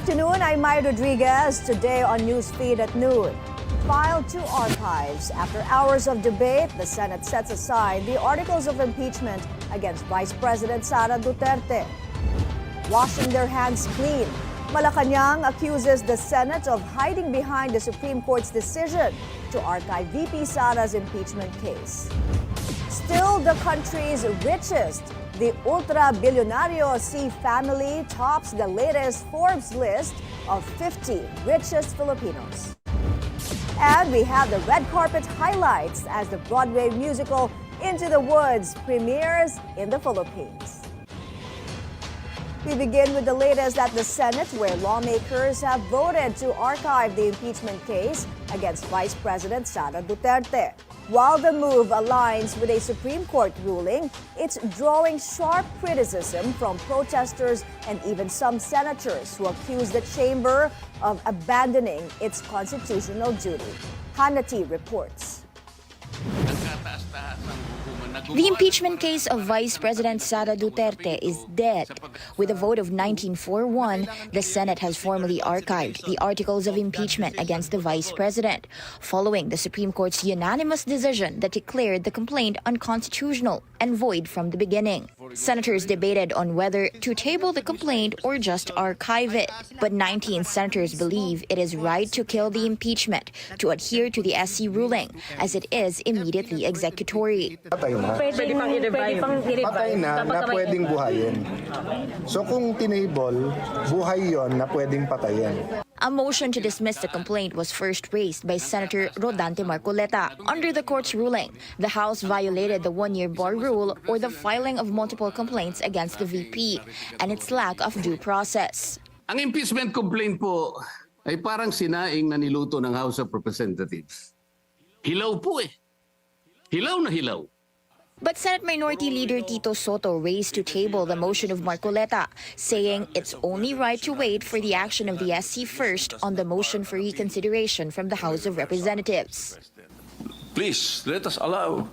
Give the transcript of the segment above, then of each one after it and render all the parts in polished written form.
afternoon, I'm Mai Rodriguez. Today on Newsfeed at noon. Filed to archives. After hours of debate, the Senate sets aside the articles of impeachment against Vice President Sara Duterte. Washing their hands clean. Malacañang accuses the Senate of hiding behind the Supreme Court's decision to archive VP Sara's impeachment case. Still the country's richest. The ultra-bilyonaryo family tops the latest Forbes list of 50 richest Filipinos. And we have the red carpet highlights as the Broadway musical Into the Woods premieres in the Philippines. We begin with the latest at the Senate, where lawmakers have voted to archive the impeachment case against Vice President Sara Duterte. While the move aligns with a Supreme Court ruling, it's drawing sharp criticism from protesters and even some senators who accuse the chamber of abandoning its constitutional duty. Hannity reports. The impeachment case of Vice President Sara Duterte is dead. With a vote of 19-4-1, the Senate has formally archived the articles of impeachment against the Vice President, following the Supreme Court's unanimous decision that declared the complaint unconstitutional and void from the beginning. Senators debated on whether to table the complaint or just archive it. But 19 senators believe it is right to kill the impeachment to adhere to the SC ruling, as it is immediately executory. Patay na na pwedeng buhayin. So kung tinable, buhay yon na pwedeng patayin. A motion to dismiss the complaint was first raised by Senator Rodante Marcoleta. Under the court's ruling, the House violated the one-year bar rule or the filing of multiple complaints against the VP and its lack of due process. Ang impeachment complaint po ay parang sinaing na niluto ng House of Representatives. Hilaw po eh. Hilaw na hilaw. But Senate Minority Leader Tito Soto raised to table the motion of Marcoleta, saying it's only right to wait for the action of the SC first on the motion for reconsideration from the House of Representatives. Please, let us allow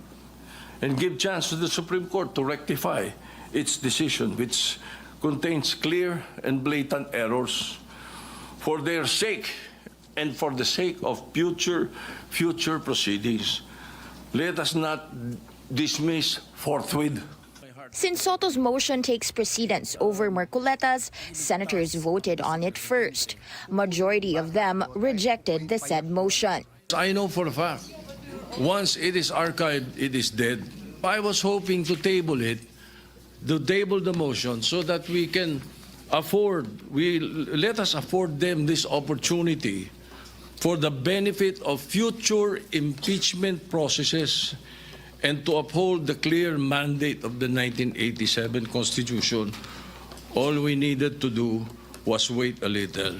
and give chance to the Supreme Court to rectify its decision, which contains clear and blatant errors. For their sake and for the sake of future proceedings, let us not dismiss forthwith. Since Soto's motion takes precedence over Marcoleta's, senators voted on it first. Majority of them rejected the said motion. I know for a fact, once it is archived, it is dead. I was hoping to table the motion so that we can let us afford them this opportunity for the benefit of future impeachment processes and to uphold the clear mandate of the 1987 Constitution. All we needed to do was wait a little.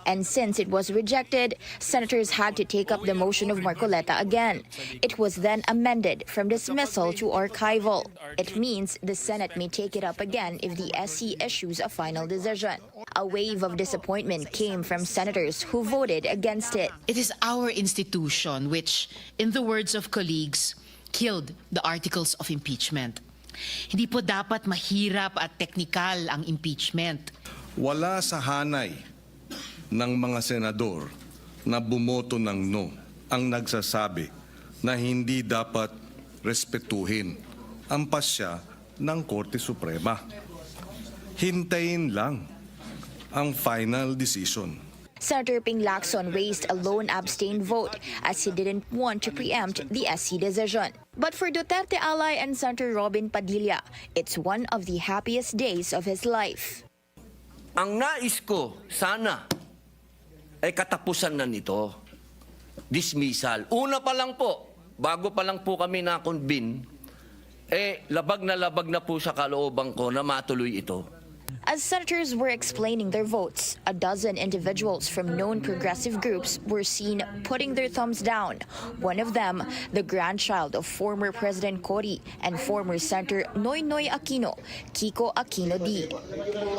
And since it was rejected, senators had to take up the motion of Marcoleta again. It was then amended from dismissal to archival. It means the Senate may take it up again if the SC issues a final decision. A wave of disappointment came from senators who voted against it. It is our institution which, in the words of colleagues, killed the articles of impeachment. Hindi po dapat mahirap at teknikal ang impeachment. Wala sa hanay ng mga senador na bumoto ng no ang nagsasabi na hindi dapat respetuhin ang pasya ng Korte Suprema. Hintayin lang ang final decision. Senator Ping Lacson raised a lone abstain vote as he didn't want to preempt the SC decision. But for Duterte ally and Senator Robin Padilla, it's one of the happiest days of his life. Ang nais ko, sana, ay katapusan na nito. Dismissal. Una pa lang po, bago pa lang po kami na-convene, labag na po sa kalooban ko na matuloy ito. As senators were explaining their votes, a dozen individuals from known progressive groups were seen putting their thumbs down. One of them, the grandchild of former President Cory and former Senator Noynoy Aquino, Kiko Aquino D.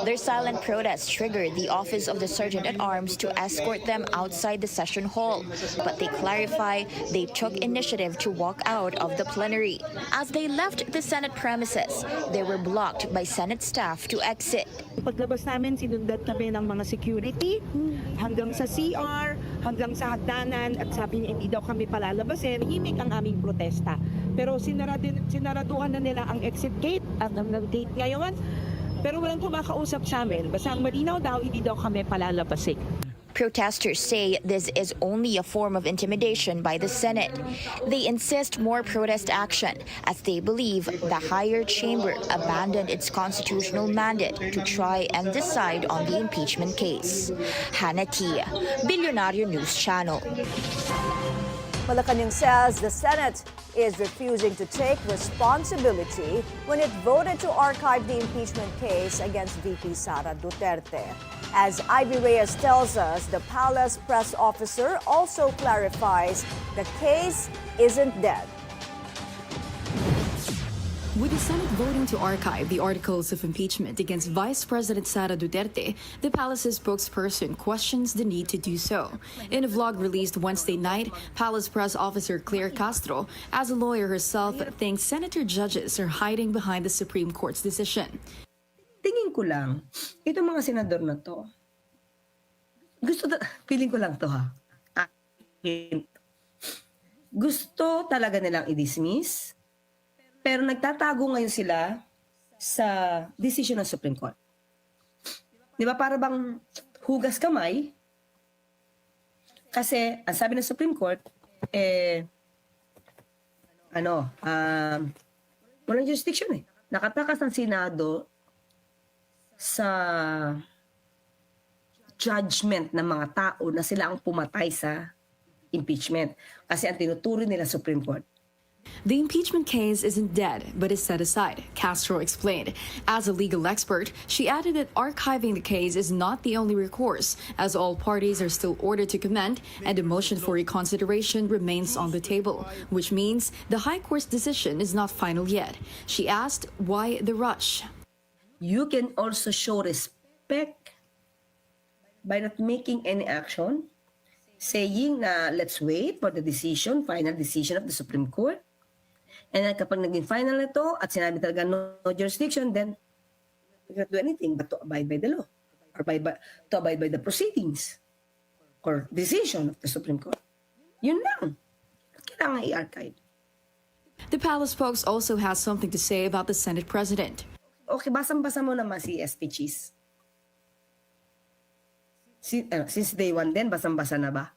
Their silent protest triggered the Office of the Sergeant-at-Arms to escort them outside the session hall. But they clarify they took initiative to walk out of the plenary. As they left the Senate premises, they were blocked by Senate staff to exit. Paglabas namin, sinundan kami ng mga security hanggang sa CR, hanggang sa hagdanan at sabi niya hindi daw kami palalabasin. Himik ang aming protesta. Pero sinaraduhan na nila ang exit gate at ang gate ngayon. Pero walang kumakausap sa amin. Basta ang malinaw daw, hindi daw kami palalabasin. Protesters say this is only a form of intimidation by the Senate. They insist more protest action as they believe the higher chamber abandoned its constitutional mandate to try and decide on the impeachment case. Hannah Tia, Bilyonaryo News Channel. Malacañang says the Senate is refusing to take responsibility when it voted to archive the impeachment case against VP Sara Duterte. As Ivy Reyes tells us, the palace press officer also clarifies the case isn't dead. With the Senate voting to archive the articles of impeachment against Vice President Sara Duterte, the palace's spokesperson questions the need to do so. In a vlog released Wednesday night, Palace Press Officer Claire Castro, as a lawyer herself, thinks senator judges are hiding behind the Supreme Court's decision. Tingin ko lang, itong mga senador na to, feeling ko lang to ha, gusto talaga nilang i-dismiss, pero nagtatago ngayon sila sa decision ng Supreme Court. Di ba para bang hugas kamay? Kasi ang sabi ng Supreme Court, walang jurisdiction eh. Nakatakas ang Senado sa judgment ng mga tao na sila ang pumatay sa impeachment. Kasi ang tinuturo nila Supreme Court. The impeachment case isn't dead, but is set aside, Castro explained. As a legal expert, she added that archiving the case is not the only recourse, as all parties are still ordered to comment and a motion for reconsideration remains on the table, which means the High Court's decision is not final yet. She asked why the rush. You can also show respect by not making any action, saying na let's wait for the decision, final decision of the Supreme Court. And then kapag naging final na ito at sinabi talaga no jurisdiction, then we cannot do anything but to abide by the law or to abide by the proceedings or decision of the Supreme Court. Yun lang. Kailangan i-archive. The palace spokes also has something to say about the Senate President. Okay, basang-basa mo naman si SP Cheese. Since day one din, basang-basa na ba?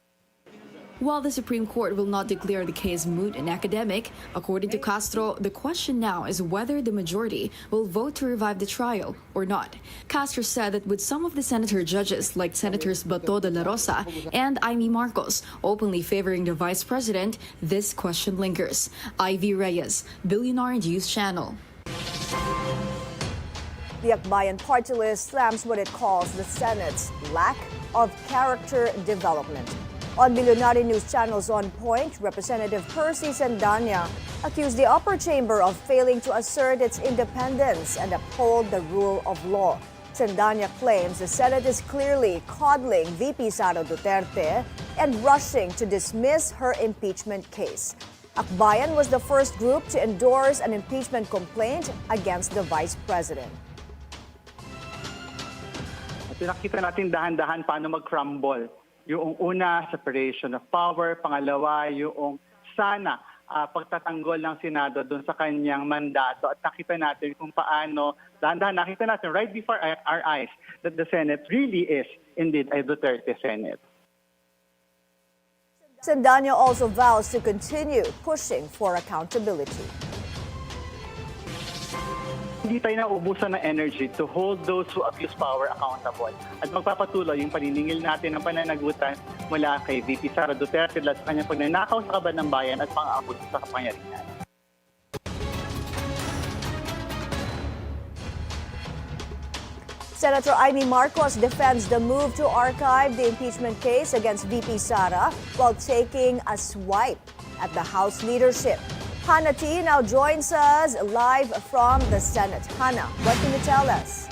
While the Supreme Court will not declare the case moot and academic, according to Castro, the question now is whether the majority will vote to revive the trial or not. Castro said that with some of the senator judges, like Senators Bato de la Rosa and Amy Marcos, openly favoring the vice president, this question lingers. Ivy Reyes, Bilyonaryo News Channel. The Akbayan party list slams what it calls the Senate's lack of character development. On Bilyonaryo News Channel's On Point, Representative Percy Sandanya accused the upper chamber of failing to assert its independence and uphold the rule of law. Sandanya claims the Senate is clearly coddling VP Sara Duterte and rushing to dismiss her impeachment case. Akbayan was the first group to endorse an impeachment complaint against the Vice President. Nakita natin dahan-dahan paano mag-crumble. Yung una, separation of power. Pangalawa, yung sana pagtatanggol ng Senado doon sa kanyang mandato. At nakita natin kung paano, dahan-dahan nakita natin right before our eyes that the Senate really is indeed a Duterte Senate. Sandanya also vows to continue pushing for accountability. Hindi tayo nauubusan ng energy to hold those who abuse power accountable. At magpapatuloy yung paniningil natin ng pananagutan mula kay VP Sara Duterte at sa kanyang pagnanakaw sa kaban ng bayan at pang-aabot sa kapangyarihan. Senator Amy Marcos defends the move to archive the impeachment case against VP Sara while taking a swipe at the House leadership. Hannah T now joins us live from the Senate. Hannah, what can you tell us?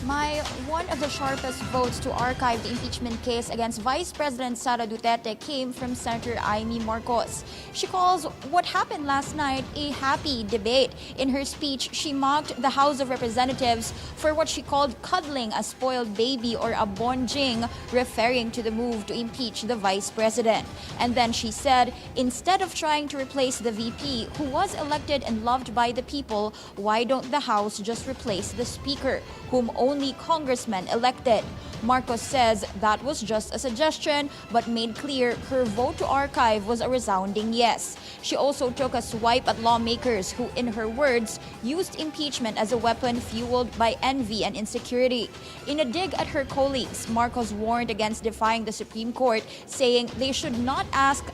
One of the sharpest votes to archive the impeachment case against Vice President Sara Duterte came from Senator Amy Marcos. She calls what happened last night a happy debate. In her speech, she mocked the House of Representatives for what she called cuddling a spoiled baby or a bonjing, referring to the move to impeach the Vice President. And then she said, instead of trying to replace the VP, who was elected and loved by the people, why don't the House just replace the Speaker, whom only congressmen elected? Marcos says that was just a suggestion, but made clear her vote to archive was a resounding yes. She also took a swipe at lawmakers who, in her words, used impeachment as a weapon fueled by envy and insecurity. In a dig at her colleagues, Marcos warned against defying the Supreme Court, saying they should not act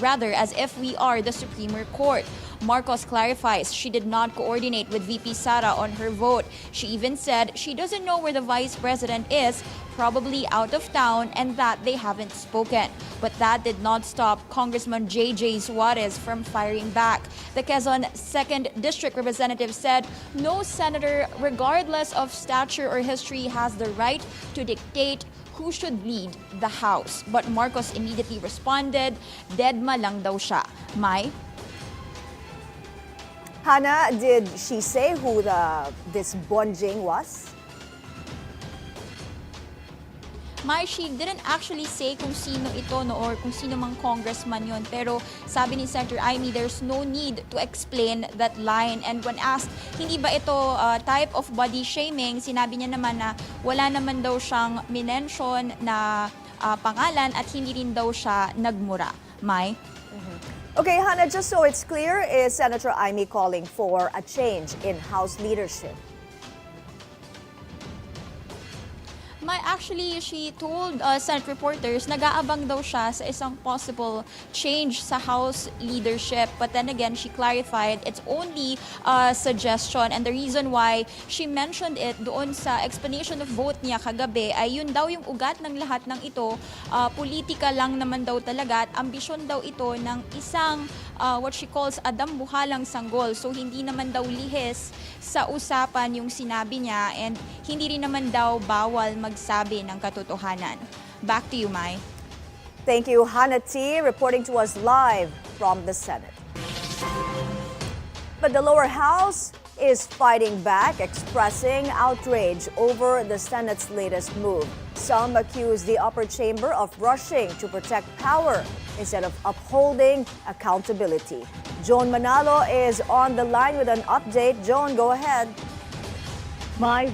rather as if we are the Supreme Court. Marcos clarifies she did not coordinate with VP Sara on her vote. She even said she doesn't know where the Vice President is, probably out of town, and that they haven't spoken. But that did not stop Congressman J.J. Suarez from firing back. The Quezon 2nd District Representative said no senator, regardless of stature or history, has the right to dictate who should lead the House. But Marcos immediately responded, deadma lang daw siya. Mai? Hannah, did she say who this bonjing was? Mai, she didn't actually say kung sino ito or kung sino mang congressman yon. Pero sabi ni Senator Amy, there's no need to explain that line. And when asked, hindi ba ito type of body shaming, sinabi niya naman na wala naman daw siyang minention na pangalan at hindi rin daw siya nagmura. Mai? Okay, Hannah, just so it's clear, is Senator Amy calling for a change in House leadership? Mai, actually, she told Senate reporters nag-aabang daw siya sa isang possible change sa House leadership. But then again, she clarified it's only a suggestion, and the reason why she mentioned it doon sa explanation of vote niya kagabi ay yun daw yung ugat ng lahat ng ito. Politika lang naman daw talaga at ambisyon daw ito ng isang what she calls adambuhalang sanggol. So hindi naman daw lihis sa usapan yung sinabi niya, and hindi rin naman daw bawal magsabi ng katotohanan. Back to you, Mai. Thank you, Hannah T, reporting to us live from the Senate. But the lower house is fighting back, expressing outrage over the Senate's latest move. Some accuse the upper chamber of rushing to protect power instead of upholding accountability. Joan Manalo is on the line with an update. Joan, go ahead.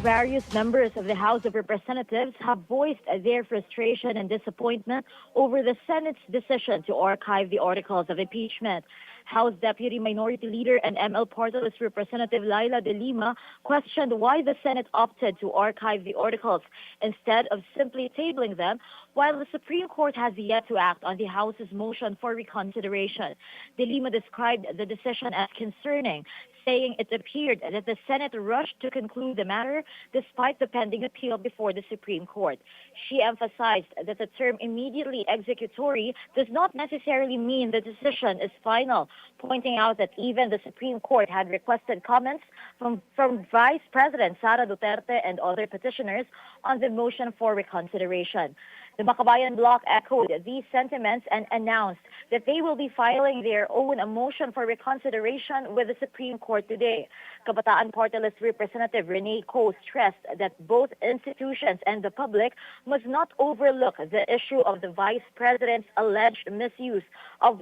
Various members of the House of Representatives have voiced their frustration and disappointment over the Senate's decision to archive the articles of impeachment. House Deputy Minority Leader and ML Party List Representative Laila de Lima questioned why the Senate opted to archive the articles instead of simply tabling them, while the Supreme Court has yet to act on the House's motion for reconsideration. De Lima described the decision as concerning, saying it appeared that the Senate rushed to conclude the matter despite the pending appeal before the Supreme Court. She emphasized that the term immediately executory does not necessarily mean the decision is final, pointing out that even the Supreme Court had requested comments from Vice President Sara Duterte and other petitioners on the motion for reconsideration. The Akbayan bloc echoed these sentiments and announced that they will be filing their own motion for reconsideration with the Supreme Court today. Kabataan Party List Representative Rene Ko stressed that both institutions and the public must not overlook the issue of the Vice President's alleged misuse of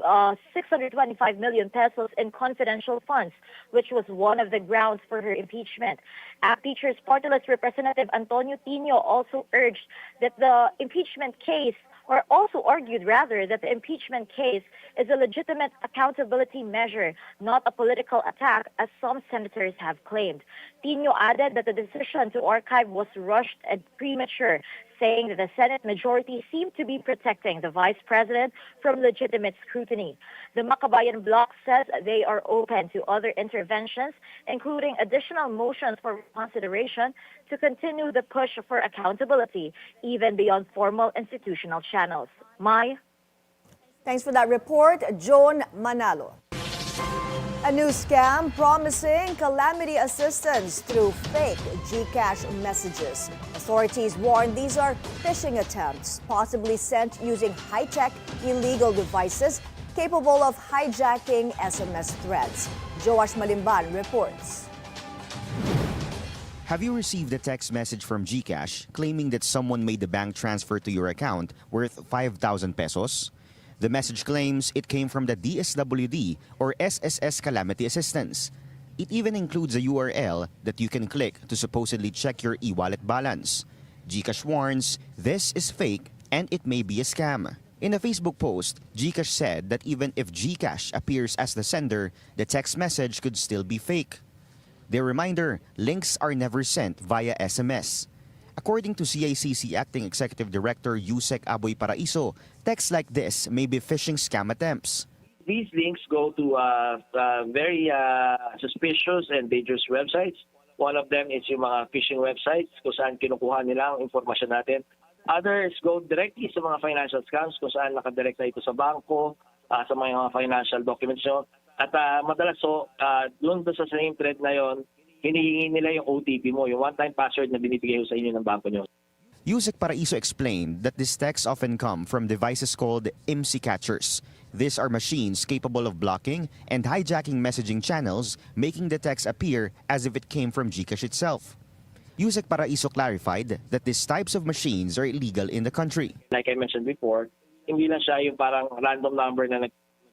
625 million pesos in confidential funds, which was one of the grounds for her impeachment. Teachers Party List Representative Antonio Tino also urged that the impeachment case, or also argued rather that the impeachment case is a legitimate accountability measure, not a political attack, as some senators have claimed. Tino added that the decision to archive was rushed and premature, saying that the Senate majority seemed to be protecting the Vice President from legitimate scrutiny. The Akbayan bloc says they are open to other interventions, including additional motions for consideration to continue the push for accountability, even beyond formal institutional channels. Mai? Thanks for that report, Joan Manalo. A new scam promising calamity assistance through fake GCash messages. Authorities warn these are phishing attempts, possibly sent using high-tech illegal devices capable of hijacking SMS threads. Joash Malimban reports. Have you received a text message from GCash claiming that someone made a bank transfer to your account worth 5,000 pesos? The message claims it came from the DSWD or SSS Calamity Assistance. It even includes a URL that you can click to supposedly check your e-wallet balance. GCash warns this is fake and it may be a scam. In a Facebook post, GCash said that even if GCash appears as the sender, the text message could still be fake. Their reminder, links are never sent via SMS. According to CICC Acting Executive Director Yusek Aboy Paraiso, texts like this may be phishing scam attempts. These links go to very suspicious and dangerous websites. One of them is yung mga phishing websites kung saan kinukuha nila ang informasyon natin. Others go directly sa mga financial scams kung saan nakadirect na ito sa bangko, sa mga financial documents nyo. At madalas doon sa same thread na yon, hinihingi nila yung OTP mo, yung one-time password na binibigay sa inyo ng bangko nyo. Yusek Paraiso explained that these texts often come from devices called IMSI catchers. These are machines capable of blocking and hijacking messaging channels, making the text appear as if it came from GCash itself. Yusek Paraiso clarified that these types of machines are illegal in the country. Like I mentioned before, hindi lang siya yung parang random number na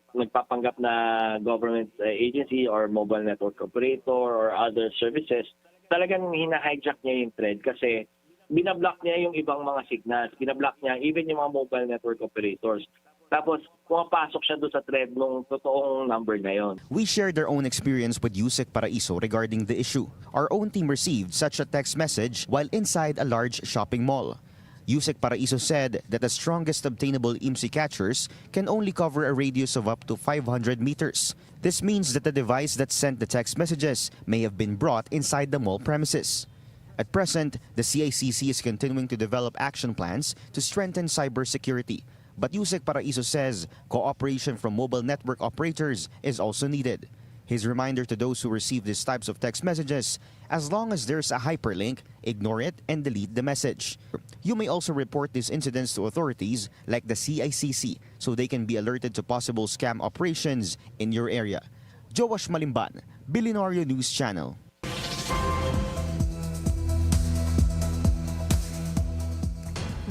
nagpapanggap na government agency or mobile network operator or other services. Talagang hina-hijack niya yung thread kasi binablock niya yung ibang mga signals. Binablock niya even yung mga mobile network operators. Tapos pumapasok siya doon sa thread ng totoong number na yon. We shared our own experience with Yusek Paraiso regarding the issue. Our own team received such a text message while inside a large shopping mall. Yusek Paraiso said that the strongest obtainable IMSI catchers can only cover a radius of up to 500 meters. This means that the device that sent the text messages may have been brought inside the mall premises. At present, the CICC is continuing to develop action plans to strengthen cybersecurity. But Yusek Paraiso says cooperation from mobile network operators is also needed. His reminder to those who receive these types of text messages, as long as there's a hyperlink, ignore it and delete the message. You may also report these incidents to authorities like the CICC so they can be alerted to possible scam operations in your area. Joash Malimban, Bilyonaryo News Channel.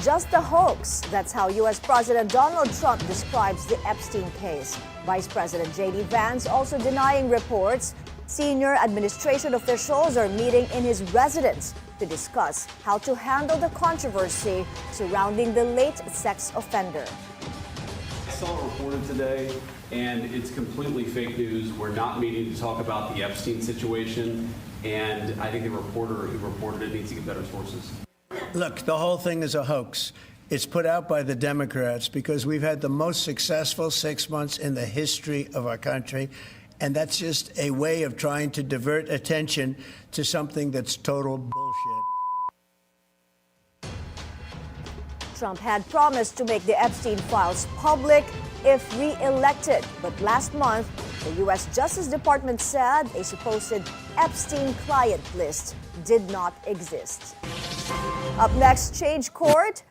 Just a hoax. That's how U.S. President Donald Trump describes the Epstein case. Vice President J.D. Vance also denying reports. Senior administration officials are meeting in his residence to discuss how to handle the controversy surrounding the late sex offender. I saw it reported today, and it's completely fake news. We're not meeting to talk about the Epstein situation, and I think the reporter who reported it needs to get better sources. Look, the whole thing is a hoax. It's put out by the Democrats because we've had the most successful 6 months in the history of our country, and that's just a way of trying to divert attention to something that's total bullshit. Trump had promised to make the Epstein files public if re-elected, but last month, the U.S. Justice Department said a supposed Epstein client list did not exist. Up next, change court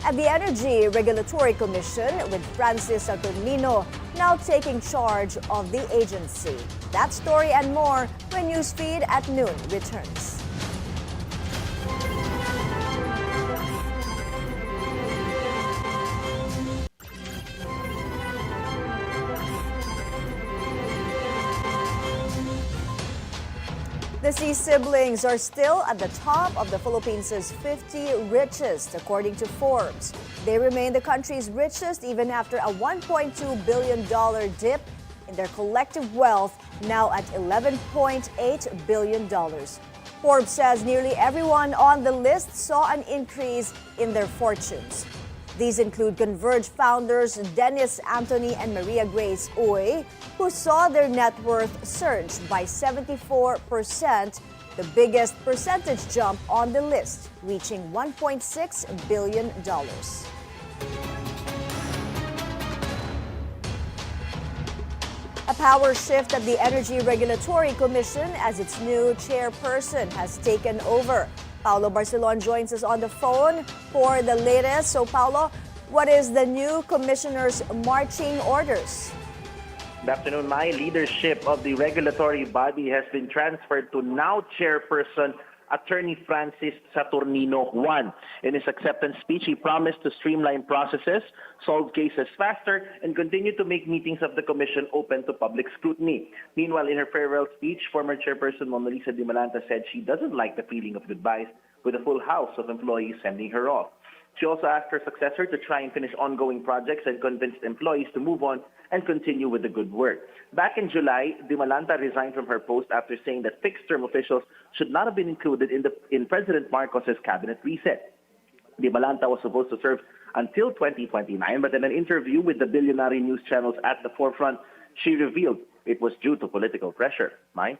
at the Energy Regulatory Commission with Francis Saturnino now taking charge of the agency. That story and more when Newsfeed at Noon returns. The C siblings are still at the top of the Philippines' 50 richest, according to Forbes. They remain the country's richest even after a $1.2 billion dip in their collective wealth, now at $11.8 billion. Forbes says nearly everyone on the list saw an increase in their fortunes. These include Converge founders Dennis Anthony and Maria Grace Uy, who saw their net worth surge by 74%, the biggest percentage jump on the list, reaching $1.6 billion. A power shift at the Energy Regulatory Commission as its new chairperson has taken over. Paulo Barcelon joins us on the phone for the latest. So, Paulo, what is the new commissioner's marching orders? Good afternoon. My leadership of the regulatory body has been transferred to now chairperson Attorney Francis Saturnino I. In his acceptance speech, he promised to streamline processes, solve cases faster, and continue to make meetings of the commission open to public scrutiny. Meanwhile, in her farewell speech, former chairperson Mona Lisa Di Malanta said she doesn't like the feeling of goodbyes with a full house of employees sending her off. She also asked her successor to try and finish ongoing projects and convinced employees to move on and continue with the good work. Back in July, Di Malanta resigned from her post after saying that fixed-term officials should not have been included in President Marcos's cabinet reset. Di Malanta was supposed to serve until 2029, but in an interview with the billionaire news channels at the forefront, she revealed it was due to political pressure. Mai?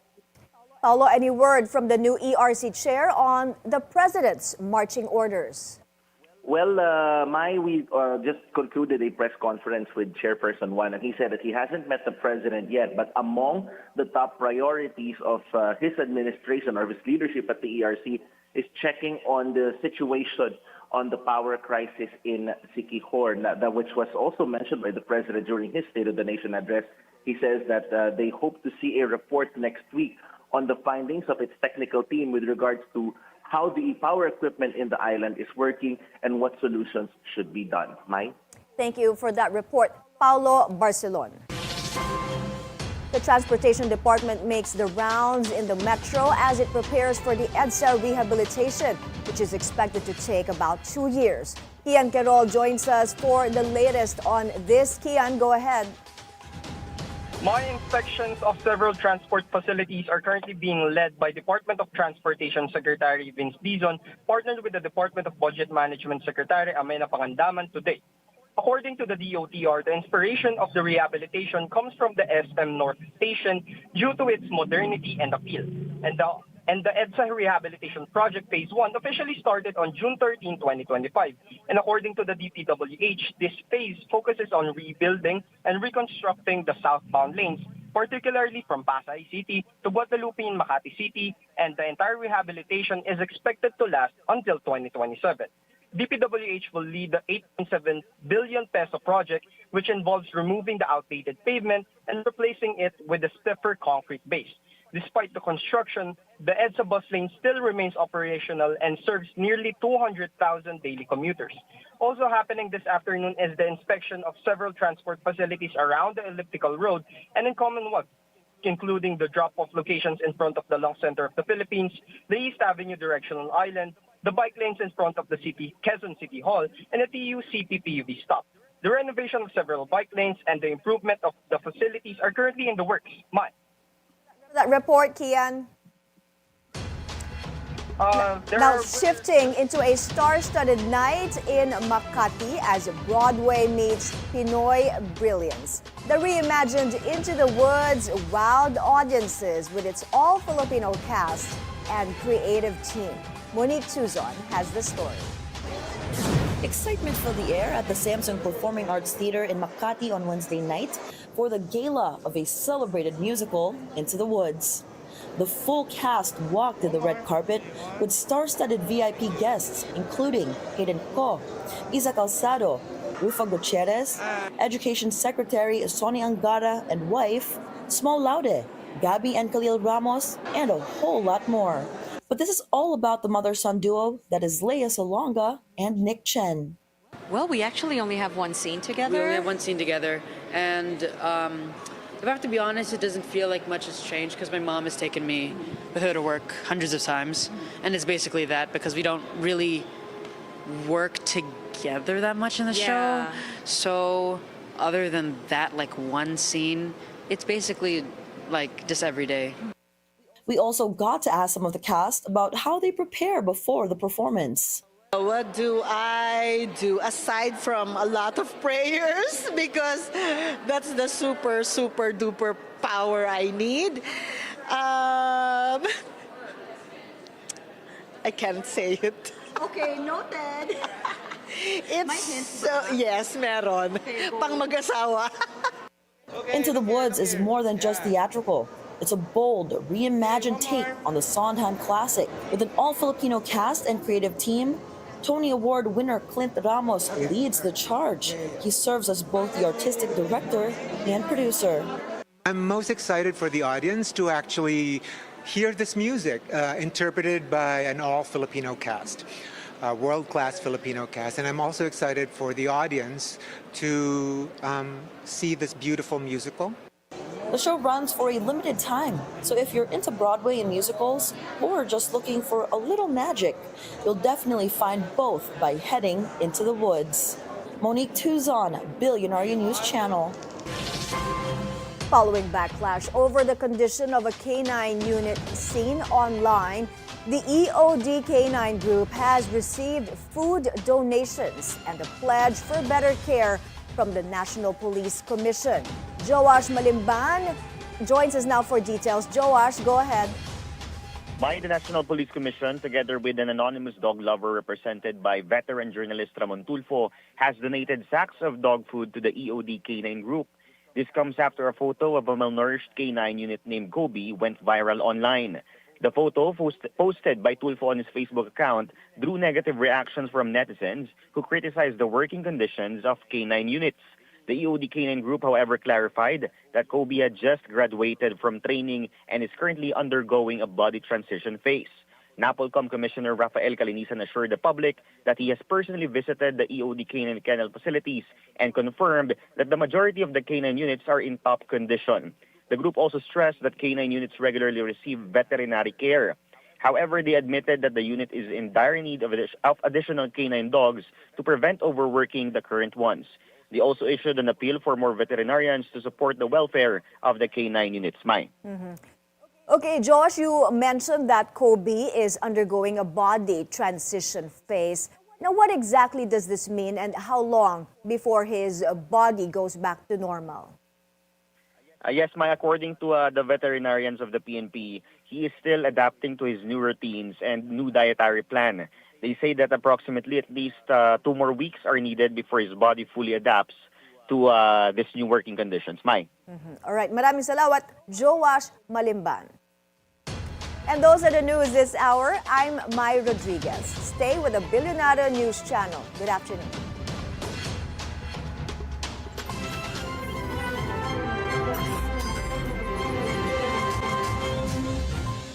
Paulo, any word from the new ERC chair on the president's marching orders? Well, we just concluded a press conference with Chairperson 1, and he said that he hasn't met the president yet, but among the top priorities of his administration or his leadership at the ERC is checking on the situation on the power crisis in Siquijor, which was also mentioned by the president during his State of the Nation address. He says that they hope to see a report next week on the findings of its technical team with regards to how the power equipment in the island is working and what solutions should be done. Mai? Thank you for that report, Paulo Barcelon. The Transportation Department makes the rounds in the metro as it prepares for the EDSA rehabilitation, which is expected to take about 2 years. Kian Querol joins us for the latest on this. Kian, go ahead. My inspections of several transport facilities are currently being led by Department of Transportation Secretary Vince Dizon, partnered with the Department of Budget Management Secretary Amena Pangandaman today. According to the DOTR, the inspiration of the rehabilitation comes from the SM North Station due to its modernity and appeal. And the EDSA Rehabilitation Project Phase 1 officially started on June 13, 2025. And according to the DPWH, this phase focuses on rebuilding and reconstructing the southbound lanes, particularly from Pasay City to Guadalupe in Makati City, and the entire rehabilitation is expected to last until 2027. DPWH will lead the 8.7 billion peso project, which involves removing the outdated pavement and replacing it with a stiffer concrete base. Despite the construction, the EDSA bus lane still remains operational and serves nearly 200,000 daily commuters. Also happening this afternoon is the inspection of several transport facilities around the elliptical road and in Commonwealth, including the drop-off locations in front of the Long Center of the Philippines, the East Avenue Directional Island, the bike lanes in front of the Quezon City Hall, and the TU-CP PUV stop. The renovation of several bike lanes and the improvement of the facilities are currently in the works. Mai? That report, Kian. Now shifting into a star-studded night in Makati as Broadway meets Pinoy brilliance. The reimagined Into the Woods wowed audiences with its all-Filipino cast and creative team. Monique Tuzon has the story. Excitement filled the air at the Samsung Performing Arts Theater in Makati on Wednesday night for the gala of a celebrated musical, Into the Woods. The full cast walked the red carpet with star-studded VIP guests, including Hayden Ko, Isa Calzado, Rufa Gutierrez, Education Secretary Sonny Angara and wife, Small Laude, Gabby and Khalil Ramos, and a whole lot more. But this is all about the mother-son duo that is Lea Salonga and Nick Chen. Well, we actually only have one scene together. We only have one scene together, and if I have to be honest, it doesn't feel like much has changed because my mom has taken me with her to work hundreds of times, and it's basically that because we don't really work together that much in the show. So other than that, like one scene, it's basically like just every day. We also got to ask some of the cast about how they prepare before the performance. What do I do aside from a lot of prayers? Because that's the super, super duper power I need. I can't say it. Okay, noted. It's so, yes, meron. Pang mag-asawa. Into the Woods is more than just theatrical. It's a bold, reimagined take on the Sondheim classic. With an all-Filipino cast and creative team, Tony Award winner Clint Ramos leads the charge. He serves as both the artistic director and producer. I'm most excited for the audience to actually hear this music interpreted by an all-Filipino cast, a world-class Filipino cast. And I'm also excited for the audience to see this beautiful musical. The show runs for a limited time, so if you're into Broadway and musicals, or just looking for a little magic, you'll definitely find both by heading into the woods. Monique Tuzon, Billionaire News Channel. Following backlash over the condition of a K-9 unit seen online, the EOD K-9 group has received food donations and a pledge for better care from the National Police Commission. Joash Malimban joins us now for details. Joash, go ahead. The National Police Commission, together with an anonymous dog lover represented by veteran journalist Ramon Tulfo, has donated sacks of dog food to the EOD K-9 group. This comes after a photo of a malnourished K-9 unit named Kobe went viral online. The photo, posted by Tulfo on his Facebook account, drew negative reactions from netizens who criticized the working conditions of K-9 units. The EOD K-9 group, however, clarified that Kobe had just graduated from training and is currently undergoing a body transition phase. NAPOLCOM Commissioner Rafael Calinisan assured the public that he has personally visited the EOD K-9 kennel facilities and confirmed that the majority of the K-9 units are in top condition. The group also stressed that K-9 units regularly receive veterinary care. However, they admitted that the unit is in dire need of additional K-9 dogs to prevent overworking the current ones. They also issued an appeal for more veterinarians to support the welfare of the K-9 units. Mai. Okay, Josh, you mentioned that Kobe is undergoing a body transition phase. Now, what exactly does this mean and how long before his body goes back to normal? Yes, Mai, according to the veterinarians of the PNP, he is still adapting to his new routines and new dietary plan. They say that approximately at least 2 more weeks are needed before his body fully adapts to this new working conditions. Mai. All right, maraming salamat, Joash Malimban. And those are the news this hour. I'm Mai Rodriguez. Stay with the Billionaire News Channel. Good afternoon.